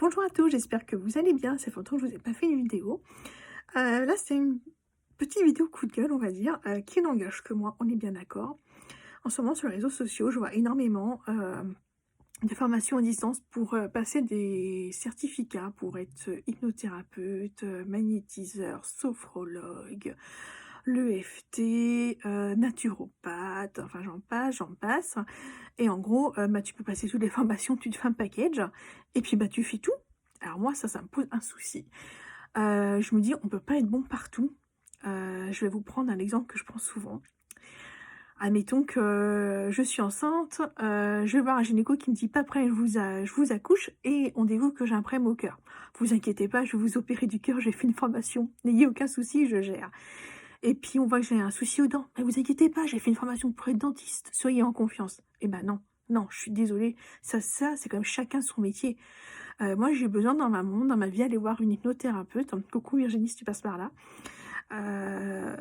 Bonjour à tous, j'espère que vous allez bien. Ça fait longtemps que je vous ai pas fait une vidéo. Là, c'est une petite vidéo coup de gueule, on va dire, qui n'engage que moi, on est bien d'accord. En ce moment, sur les réseaux sociaux, je vois énormément de formations à distance pour passer des certificats, pour être hypnothérapeute, magnétiseur, sophrologue, l'EFT, naturopathe, enfin j'en passe. Et en gros, tu peux passer toutes les formations, tu te fais un package et puis, tu fais tout. Alors moi, ça me pose un souci. Je me dis: «On peut pas être bon partout». Je vais vous prendre un exemple que je prends souvent. Admettons que je suis enceinte, je vais voir un gynéco qui me dit: «Pas prêt, je vous accouche» et on découvre que j'ai un problème au cœur. Vous inquiétez pas, je vais vous opérer du cœur, j'ai fait une formation. N'ayez aucun souci, je gère. Et puis on voit que j'ai un souci aux dents. «Mais vous inquiétez pas, j'ai fait une formation pour être dentiste, soyez en confiance». Eh ben non, non, je suis désolée, ça c'est comme chacun son métier. Moi j'ai besoin dans ma vie, aller voir une hypnothérapeute. Coucou Virginie si tu passes par là. Heu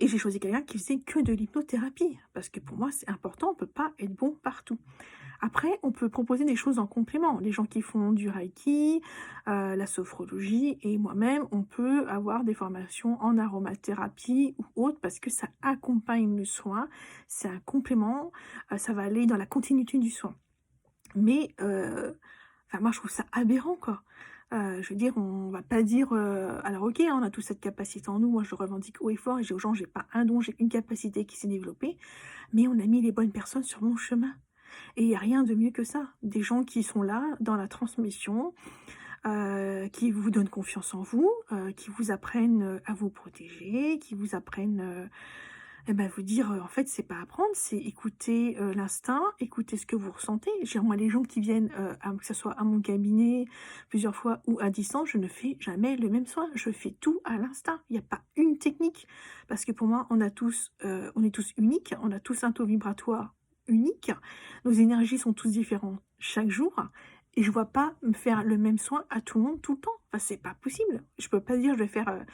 et j'ai choisi quelqu'un qui faisait que de l'hypnothérapie, parce que pour moi c'est important, on peut pas être bon partout. Après, on peut proposer des choses en complément. Les gens qui font du reiki, la sophrologie et moi-même, on peut avoir des formations en aromathérapie ou autre parce que ça accompagne le soin, c'est un complément, ça va aller dans la continuité du soin. Mais enfin moi je trouve ça aberrant quoi. Je veux dire, on va pas dire, alors OK, hein, on a tous cette capacité en nous, moi je le revendique haut et fort et je dis aux gens: «J'ai pas un don, j'ai une capacité qui s'est développée», mais on a mis les bonnes personnes sur mon chemin. Et il y a rien de mieux que ça. Des gens qui sont là, dans la transmission, qui vous donnent confiance en vous, qui vous apprennent, à vous protéger, qui vous apprennent, vous dire, en fait, c'est pas apprendre, c'est écouter, l'instinct, écouter ce que vous ressentez. Genre moi, les gens qui viennent, que ça soit à mon cabinet plusieurs fois ou à distance, je ne fais jamais le même soin. Je fais tout à l'instinct. Il y a pas une technique. Parce que pour moi, on est tous uniques, on a tous un taux vibratoire unique. Nos énergies sont tous différentes chaque jour et je vois pas me faire le même soin à tout le monde tout le temps. Enfin, c'est pas possible. Je peux pas dire je vais faire,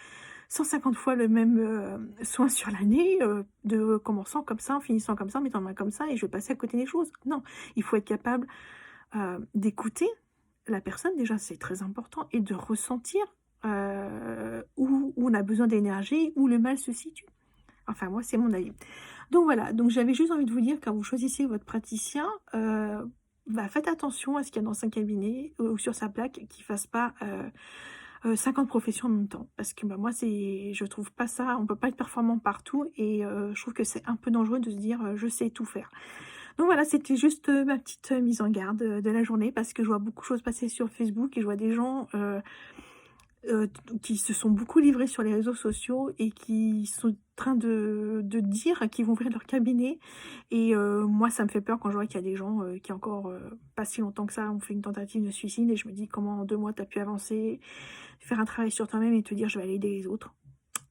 150 fois le même, soin sur l'année, de commençant comme ça, en finissant comme ça, en mettant ma main comme ça et je vais passer à côté des choses. Non, il faut être capable, d'écouter la personne déjà, c'est très important et de ressentir, où on a besoin d'énergie, où le mal se situe. Enfin moi, c'est mon avis. Donc voilà, donc j'avais juste envie de vous dire quand vous choisissez votre praticien, faites attention à ce qu'il y a dans son cabinet ou sur sa plaque, qu'il fasse pas, 50 professions en même temps. Parce que, moi je trouve pas ça, on peut pas être performant partout et je trouve que c'est un peu dangereux de se dire, «Je sais tout faire». Donc voilà, c'était juste, ma petite, mise en garde, de la journée parce que je vois beaucoup de choses passer sur Facebook et je vois des gens, qui se sont beaucoup livrés sur les réseaux sociaux et qui sont en train de dire qu'ils vont ouvrir leur cabinet et moi ça me fait peur quand je vois qu'il y a des gens, qui encore, pas si longtemps que ça ont fait une tentative de suicide et je me dis: «Comment en 2 mois tu as pu avancer, faire un travail sur toi-même et te dire: "Je vais aller aider les autres"?»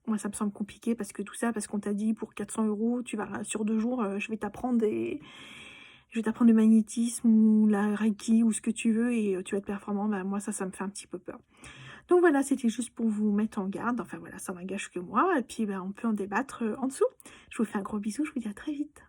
Moi ça me semble compliqué parce que tout ça, parce qu'on t'a dit pour 400 € tu vas sur 2 jours, je vais t'apprendre le magnétisme ou la reiki ou ce que tu veux et tu vas être performant. Moi ça me fait un petit peu peur. Donc voilà, c'était juste pour vous mettre en garde. Enfin voilà, ça n'engage que moi et puis, on peut en débattre, en dessous. Je vous fais un gros bisou, je vous dis à très vite.